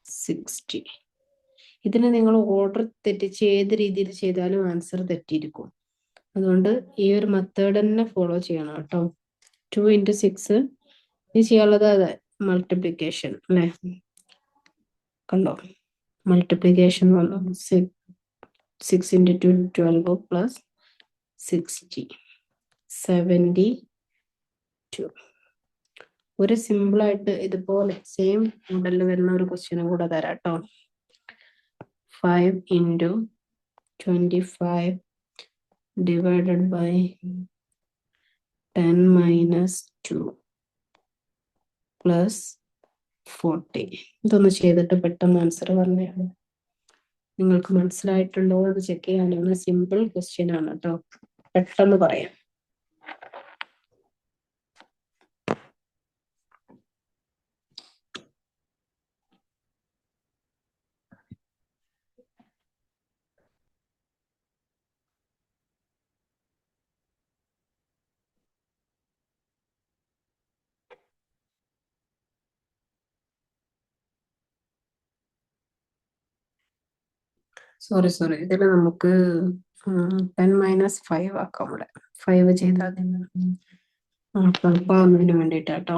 60. ഇതിന് നിങ്ങൾ ഓർഡർ തെറ്റിച്ച് ഏത് രീതിയിൽ ചെയ്താലും ആൻസർ തെറ്റിയിരിക്കും. അതുകൊണ്ട് ഈ ഒരു മെത്തേഡ് തന്നെ ഫോളോ ചെയ്യണം കേട്ടോ. 2 into 6 ഇത് ചെയ്യാനുള്ളത് അതെ മൾട്ടിപ്ലിക്കേഷൻ അല്ലേ? കണ്ടോ, മൾട്ടിപ്ലിക്കേഷൻ വന്നു. 6 into 2, 12 plus 60, 72. ഒരു സിമ്പിൾ ആയിട്ട് ഇതുപോലെ സെയിം മോഡലിൽ വരുന്ന ഒരു ക്വസ്റ്റ്യനും കൂടെ തരാം കേട്ടോ. 5 into 25 divided by 10 minus 2 plus 40. ഇതൊന്ന് ചെയ്തിട്ട് പെട്ടെന്ന് ആൻസർ പറഞ്ഞാണ്. നിങ്ങൾക്ക് മനസ്സിലായിട്ടുണ്ടോ എന്ന് ചെക്ക് ചെയ്യാനുള്ള സിമ്പിൾ ക്വസ്റ്റ്യൻ ആണ് കേട്ടോ. പെട്ടെന്ന് പറയാം. സോറി ഇതിൽ നമുക്ക് 10 - 5 ആക്കാം. ഇവിടെ 5 ചെയ്താൽ എളുപ്പമാകുന്നതിന് വേണ്ടിയിട്ടാട്ടോ.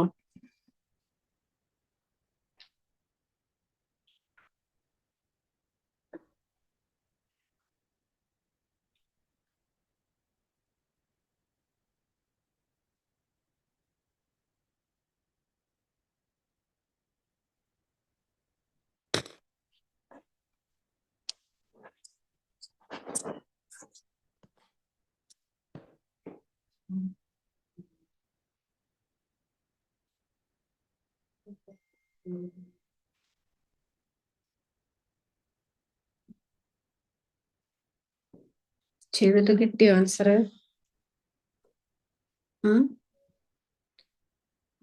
ചെയ്തിട്ട് കിട്ടിയോ ആൻസർ?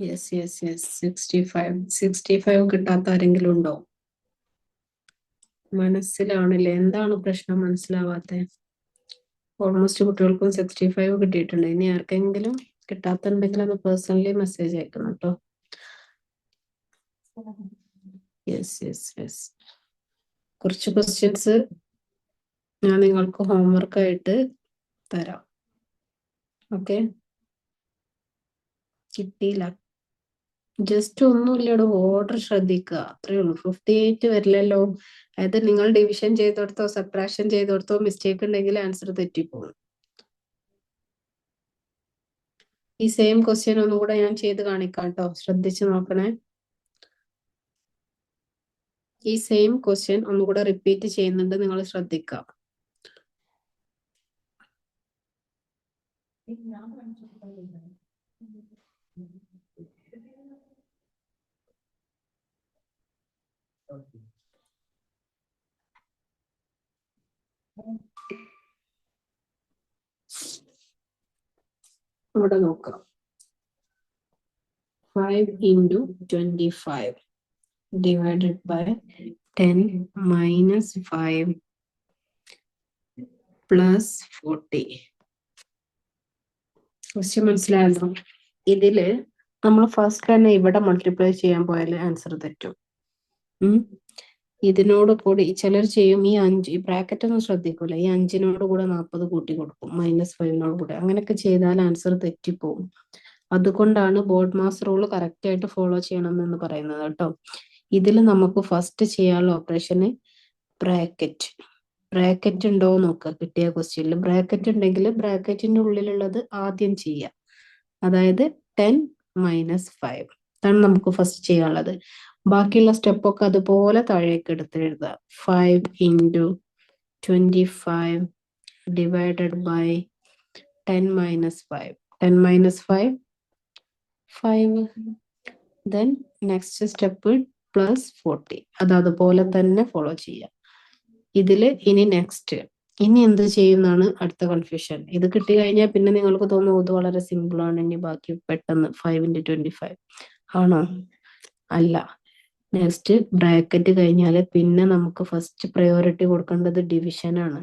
യെസ് 65 കിട്ടാത്ത ആരെങ്കിലും ഉണ്ടോ? മനസ്സിലാവണില്ലേ? എന്താണ് പ്രശ്നം മനസ്സിലാവാത്തെ? ഓൾമോസ്റ്റ് കുട്ടികൾക്കും 65 കിട്ടിയിട്ടുണ്ട്. ഇനി ആർക്കെങ്കിലും കിട്ടാത്തുണ്ടെങ്കിൽ അത് പേഴ്സണലി മെസ്സേജ് അയക്കണം കേട്ടോ. യെസ് കുറച്ച് ക്വസ്റ്റ്യൻസ് ഞാൻ നിങ്ങൾക്ക് ഹോംവർക്ക് ആയിട്ട് തരാം. ഓക്കെ, കിട്ടിയില്ല. ജസ്റ്റ് ഒന്നുമില്ലടോ, ഓർഡർ ശ്രദ്ധിക്കുക, അത്രേ ഉള്ളൂ. 58 വരില്ലല്ലോ. അതായത് നിങ്ങൾ ഡിവിഷൻ ചെയ്തെടുത്തോ സബ്ട്രാക്ഷൻ ചെയ്തെടുത്തോ മിസ്റ്റേക്ക് ഉണ്ടെങ്കിൽ ആൻസർ തെറ്റിപ്പോകും. ഈ സെയിം ക്വസ്റ്റ്യൻ ഒന്നുകൂടെ ഞാൻ ചെയ്ത് കാണിക്കാം കേട്ടോ, ശ്രദ്ധിച്ച് നോക്കണേ. ഈ സെയിം ക്വസ്റ്റ്യൻ ഒന്നുകൂടെ റിപ്പീറ്റ് ചെയ്യുന്നുണ്ട്, നിങ്ങൾ ശ്രദ്ധിക്കാം. ഇവിടെ നോക്കാം. 5 × 25 divided by 10 - 5 plus 40. ക്വസ്റ്റ്യൻ മനസ്സിലായല്ലോ? ഇതില് നമ്മൾ ഫസ്റ്റ് തന്നെ ഇവിടെ മൾട്ടിപ്ലൈ ചെയ്യാൻ പോയാൽ ആൻസർ തെറ്റും. ഇതിനോട് കൂടി ചിലർ ചെയ്യും, ഈ 5 ഈ ബ്രാക്കറ്റ് ഒന്നും ശ്രദ്ധിക്കൂല, ഈ 5നോട് കൂടെ 40 കൂട്ടി കൊടുക്കും, -5നോട് കൂടെ. അങ്ങനെയൊക്കെ ചെയ്താൽ ആൻസർ തെറ്റിപ്പോവും. അതുകൊണ്ടാണ് ബോർഡ് മാസ് റൂൾ കറക്റ്റ് ആയിട്ട് ഫോളോ ചെയ്യണം എന്ന് പറയുന്നത് കേട്ടോ. ഇതിൽ നമുക്ക് ഫസ്റ്റ് ചെയ്യാനുള്ള ഓപ്പറേഷന് ബ്രാക്കറ്റ് ഉണ്ടോ നോക്കുക. കിട്ടിയ ക്വസ്റ്റ്യനിൽ ബ്രാക്കറ്റ് ഉണ്ടെങ്കിൽ ബ്രാക്കറ്റിന്റെ ഉള്ളിലുള്ളത് ആദ്യം ചെയ്യാം. അതായത് 10 - 5 ഇതാണ് നമുക്ക് ഫസ്റ്റ് ചെയ്യാനുള്ളത്. ബാക്കിയുള്ള സ്റ്റെപ്പൊക്കെ അതുപോലെ താഴേക്ക് എടുത്ത് എഴുതുക. 5 × 25 divided by 10 - 5. 10 - 5 5. Then next step plus 40. അത് അതുപോലെ തന്നെ ഫോളോ ചെയ്യാം. ഇതില് ഇനി നെക്സ്റ്റ് ഇനി എന്ത് ചെയ്യുന്നതാണ് അടുത്ത കൺഫ്യൂഷൻ. ഇത് കിട്ടി കഴിഞ്ഞാൽ പിന്നെ നിങ്ങൾക്ക് തോന്നും ഇത് വളരെ സിമ്പിൾ ആണ്, ഇനി ബാക്കി പെട്ടെന്ന് 5 × 25 ആണോ? അല്ല. നെക്സ്റ്റ് ബ്രാക്കറ്റ് കഴിഞ്ഞാൽ പിന്നെ നമുക്ക് ഫസ്റ്റ് പ്രയോറിറ്റി കൊടുക്കേണ്ടത് ഡിവിഷൻ ആണ്.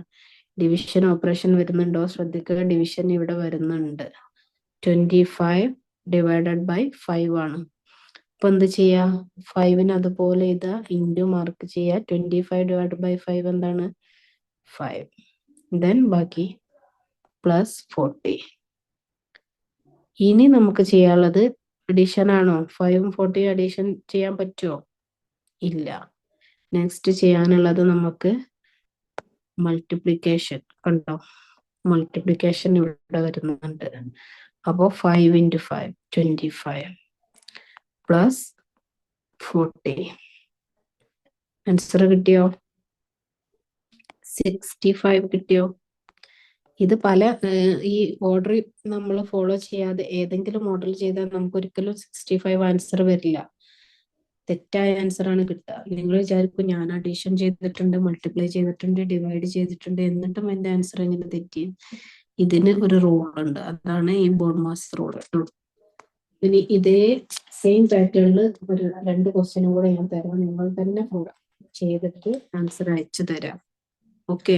ഡിവിഷൻ ഓപ്പറേഷൻ വരുന്നുണ്ടോ ശ്രദ്ധിക്കുക. ഡിവിഷൻ ഇവിടെ വരുന്നുണ്ട്. 25 divided by 5 ആണ്. അപ്പൊ എന്ത് ചെയ്യാ? 5ന് അതുപോലെ ഇതാ ഇൻറ്റു മാർക്ക് ചെയ്യാ. 25 divided by 5 എന്താണ്? 5. ദെൻ ബാക്കി പ്ലസ് 40. ഇനി നമുക്ക് ചെയ്യാനുള്ളത് അഡീഷൻ ആണോ? 5ഉം 40 അഡീഷൻ ചെയ്യാൻ പറ്റുമോ? ഇല്ല. നെക്സ്റ്റ് ചെയ്യാനുള്ളത് നമുക്ക് മൾട്ടിപ്ലിക്കേഷൻ. കണ്ടോ, മൾട്ടിപ്ലിക്കേഷൻ ഇവിടെ വരുന്നുണ്ട്. അപ്പോ 5 × 5 25 പ്ലസ് 40. ആൻസർ കിട്ടിയോ? 65 കിട്ടിയോ? ഇത് പല ഈ ഓർഡർ നമ്മൾ ഫോളോ ചെയ്യാതെ ഏതെങ്കിലും ഓർഡർ ചെയ്താൽ നമുക്ക് ഒരിക്കലും 65 ആൻസർ വരില്ല. തെറ്റായ ആൻസർ ആണ് കിട്ടുക. നിങ്ങൾ വിചാരിക്കും ഞാൻ അഡീഷൻ ചെയ്തിട്ടുണ്ട്, മൾട്ടിപ്ലൈ ചെയ്തിട്ടുണ്ട്, ഡിവൈഡ് ചെയ്തിട്ടുണ്ട്, എന്നിട്ടും എന്റെ ആൻസർ എങ്ങനെ തെറ്റി? ഇതിന് ഒരു റൂൾ ഉണ്ട്, അതാണ് ഈ ബോഡ്മാസ് റൂൾ. ഇനി ഇതേ സെയിം പാറ്റേണിൽ ഒരു 2 ക്വസ്റ്റ്യനും കൂടെ ഞാൻ തരാം, നിങ്ങൾ തന്നെ ചെയ്തിട്ട് ആൻസർ അയച്ചു തരാം. Okay.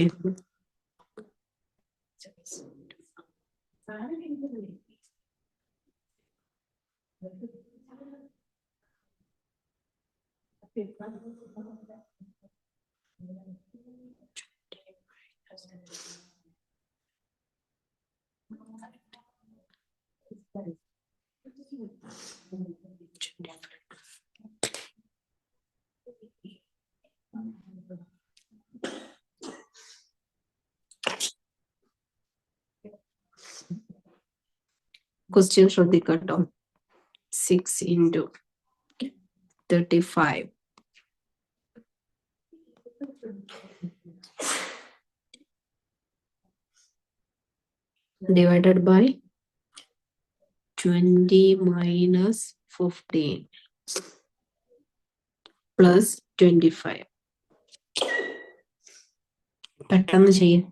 Question ശ്രദ്ധിക്കട്ടോ. 6 into 35 divided by 20 minus 15 plus 25. പെട്ടെന്ന് ചെയ്യും.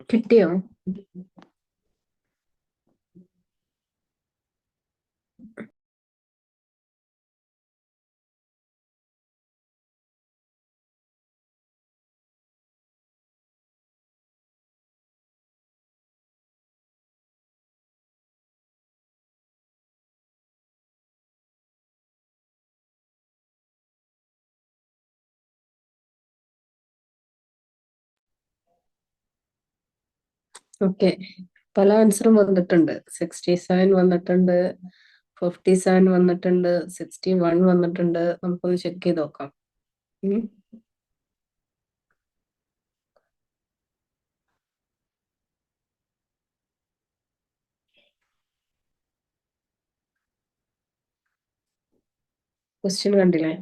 കിട്ടിയോ? ഓക്കെ, പല ആൻസറും വന്നിട്ടുണ്ട്. 67 വന്നിട്ടുണ്ട്, 57 വന്നിട്ടുണ്ട്, 61 വന്നിട്ടുണ്ട്. നമുക്കൊന്ന് ചെക്ക് ചെയ്ത് നോക്കാം. ക്വസ്റ്റ്യൻ കണ്ടില്ലേ?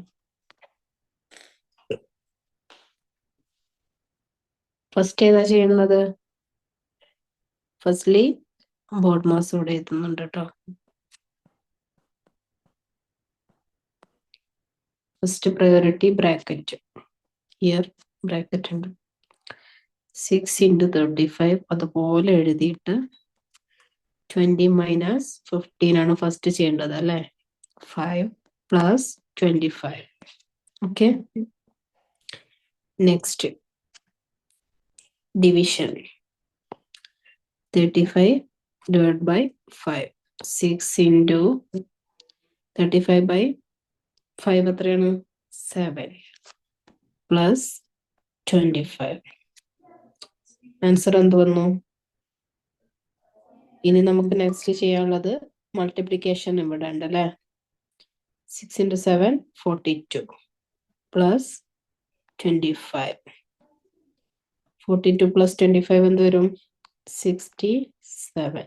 ഫസ്റ്റ് ഏതാ ചെയ്യുന്നത്? ഫസ്റ്റ്ലി ബോഡ്മാസ് ഇവിടെ എത്തുന്നുണ്ട് കേട്ടോ. First priority bracket, here bracket ഉണ്ട്. 6 into 35 അതുപോലെ എഴുതിയിട്ട് 20 minus 15 ആണ് ഫസ്റ്റ് ചെയ്യേണ്ടത് അല്ലെ. 5 plus 25. Okay, next division. 35 divided by 5. 6 into 35 by 5 എത്രയാണ്? 7 plus 25. ആൻസർ എന്ത് വന്നു? ഇനി നമുക്ക് നെക്സ്റ്റ് ചെയ്യാനുള്ളത് മൾട്ടിപ്ലിക്കേഷൻ ഇവിടെ ഉണ്ട് അല്ലെ. 6 into 7 42 plus 25. 42 plus 25 എന്ത് വരും? 67.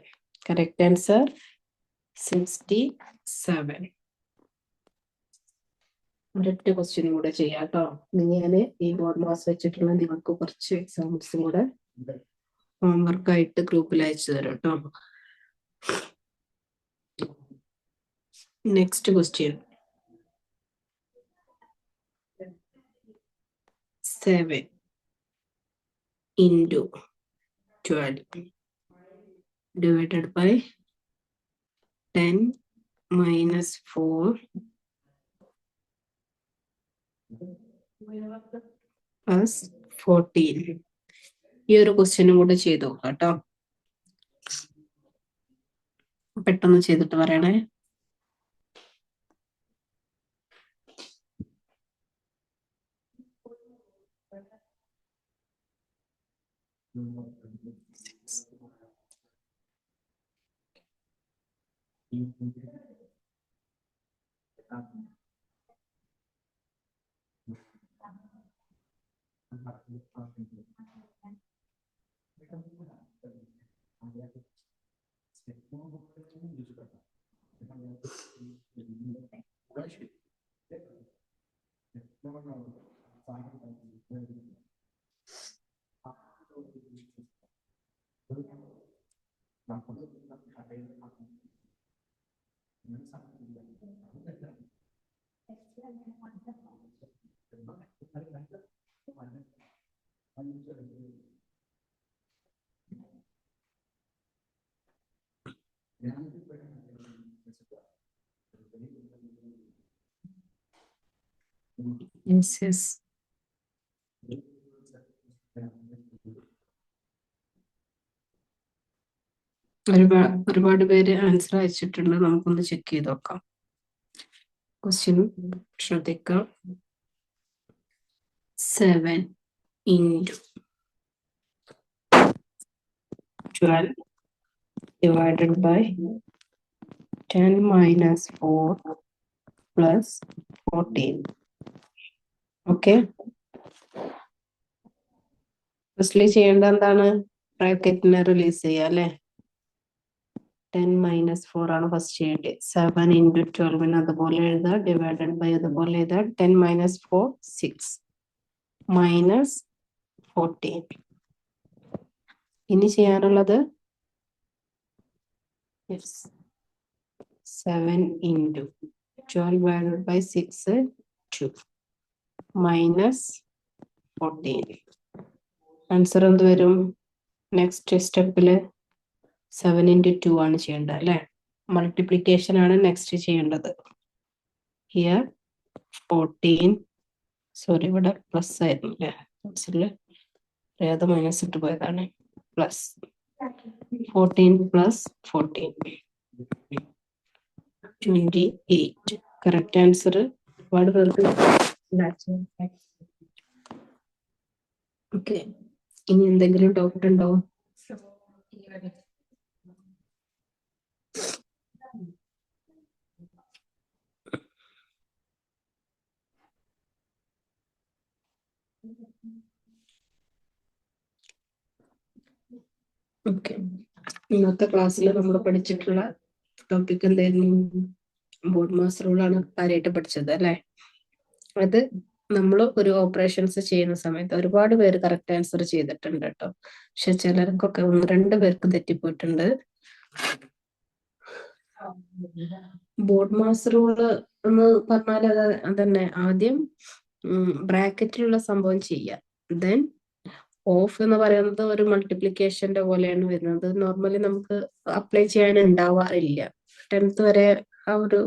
Correct answer 67. ഒരൊറ്റ ക്വസ്റ്റ്യനും കൂടെ ചെയ്യാം കേട്ടോ. ഞാൻ ഈ ബോഡ്മാസ് വെച്ചിട്ടുള്ള നിങ്ങൾക്ക് കുറച്ച് എക്സാമ്പിൾസും കൂടെ ഹോംവർക്ക് ആയിട്ട് ഗ്രൂപ്പിൽ അയച്ചു തരാം കേട്ടോ. Next question. 7 into 12 divided by 10 minus 4 plus 14. ഈ ഒരു ക്വസ്റ്റ്യനും കൂടെ ചെയ്ത് നോക്കാം കേട്ടോ. പെട്ടെന്ന് ചെയ്തിട്ട് പറയണേ. Yes, yes. ഒരുപാട് പേര് ആൻസർ അയച്ചിട്ടുണ്ട്. നമുക്കൊന്ന് ചെക്ക് ചെയ്ത് നോക്കാം. ക്വസ്റ്റ്യൻ ശ്രദ്ധിക്കാം. 7 into 12 divided by 10 minus 4 plus 14. Okay. Firstly ചെയ്യേണ്ട എന്താണ്? ബ്രാക്കറ്റിനെ റിലീസ് ചെയ്യുക അല്ലെ. 10 minus 4 ആണ് ഫസ്റ്റ് ചെയ്യേണ്ടത്. 7 into 12 അതുപോലെ എഴുതുക, ഡിവൈഡഡ് ബൈ അതുപോലെ എഴുതുക. 10 minus 4 6 minus 14. ഇനി ചെയ്യാനുള്ളത് 7 into 12 divided by 6 2 minus 14. Answer എന്ത് വരും? നെക്സ്റ്റ് സ്റ്റെപ്പില് 7 into 2 ആണ് ചെയ്യേണ്ടത് അല്ലെ. മൾട്ടിപ്ലിക്കേഷൻ ആണ് നെക്സ്റ്റ് ചെയ്യേണ്ടത്. ഹിയർ 14, സോറി ഇവിടെ പ്ലസ് ആയിരുന്നു അല്ലെ. അത് മൈനസ് ഇട്ട് പോയതാണ്. Plus 14 plus 14 28. Correct answer. ഒരുപാട് പേർക്ക് ഓക്കെ. ഇനി എന്തെങ്കിലും ഡൗട്ട് ഉണ്ടോ? ഓക്കെ. ഇന്നത്തെ ക്ലാസ്സിൽ നമ്മൾ പഠിച്ചിട്ടുള്ള ടോപ്പിക് എന്തായിരുന്നു? ബോഡ് മാസ് റൂൾ ആണ് കാര്യമായിട്ട് പഠിച്ചത് അല്ലെ. അത് നമ്മൾ ഒരു ഓപ്പറേഷൻസ് ചെയ്യുന്ന സമയത്ത് ഒരുപാട് പേര് കറക്റ്റ് ആൻസർ ചെയ്തിട്ടുണ്ട് കേട്ടോ. പക്ഷെ ചിലർക്കൊക്കെ 1-2 പേർക്ക് തെറ്റിപ്പോയിട്ടുണ്ട്. ബോഡ് മാസ് റൂള് എന്ന് പറഞ്ഞാൽ അതന്നെ ആദ്യം ബ്രാക്കറ്റിലുള്ള സംഭവം ചെയ്യാം. ദെൻ ഓഫ് എന്ന് പറയുന്നത് ഒരു മൾട്ടിപ്ലിക്കേഷന്റെ പോലെയാണ് വരുന്നത്. നോർമലി നമുക്ക് അപ്ലൈ ചെയ്യാൻ ഉണ്ടാവാറില്ല. 10th വരെ ആ ഒരു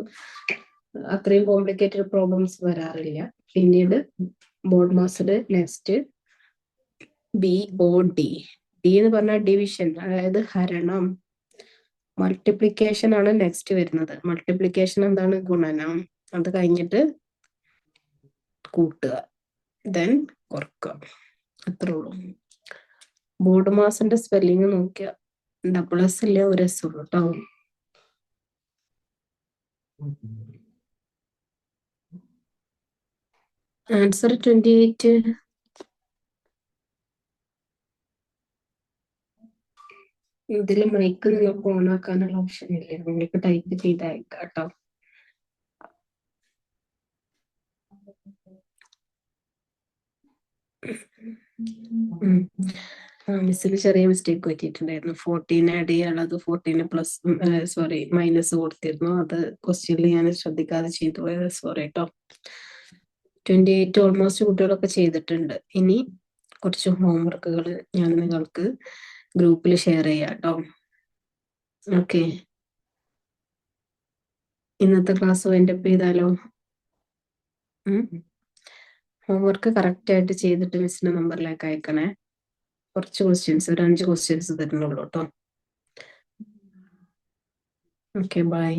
അത്രയും കോംപ്ലിക്കേറ്റഡ് പ്രോബ്ലംസ് വരാറില്ല. പിന്നീട് ബോഡ് മാസില് നെക്സ്റ്റ് BOD. ഡി എന്ന് പറഞ്ഞാൽ ഡിവിഷൻ, അതായത് ഹരണം. മൾട്ടിപ്ലിക്കേഷൻ ആണ് നെക്സ്റ്റ് വരുന്നത്. മൾട്ടിപ്ലിക്കേഷൻ എന്താണ്? ഗുണനം. അത് കഴിഞ്ഞിട്ട് കൂട്ടുക, ദെൻ കുറക്കുക. അത്രേ ഉള്ളൂ. ബോഡ് മാസിന്റെ സ്പെല്ലിങ് നോക്കിയ ഡബിൾ-S ഇല്ല, ഒരു S ഉള്ളൂ കേട്ടോ. ആൻസർ 28. ഇതില് മൈക്ക് നിങ്ങൾക്ക് ഓൺ ആക്കാനുള്ള ഓപ്ഷൻ ഇല്ല. നിങ്ങൾക്ക് ടൈപ്പ് ചെയ്ത് അയക്കാം കേട്ടോ. മിസ്സിൽ ചെറിയ മിസ്റ്റേക്ക് പറ്റിയിട്ടുണ്ടായിരുന്നു. 14 ആഡ് ചെയ്യാനുള്ളത് 14 പ്ലസ് മൈനസ് കൊടുത്തിരുന്നു. അത് ക്വസ്റ്റ്യനിൽ ഞാൻ ശ്രദ്ധിക്കാതെ ചെയ്തു പോയത്, സോറി കേട്ടോ. 28 ഓൾമോസ്റ്റ് കുട്ടികളൊക്കെ ചെയ്തിട്ടുണ്ട്. ഇനി കുറച്ച് ഹോംവർക്കുകൾ ഞാൻ നിങ്ങൾക്ക് ഗ്രൂപ്പിൽ ഷെയർ ചെയ്യാം കേട്ടോ. ഓക്കെ, ഇന്നത്തെ ക്ലാസ് വൈൻഡ് അപ്പ് ചെയ്താലോ? ഹോംവർക്ക് കറക്റ്റ് ആയിട്ട് ചെയ്തിട്ട് മിസ്സിന്റെ നമ്പറിലേക്ക് അയക്കണേ. കുറച്ച് ക്വസ്റ്റ്യൻസ്, ഒരു 5 ക്വസ്റ്റ്യൻസ് തരുന്നുള്ളൂ കേട്ടോ. Okay, by.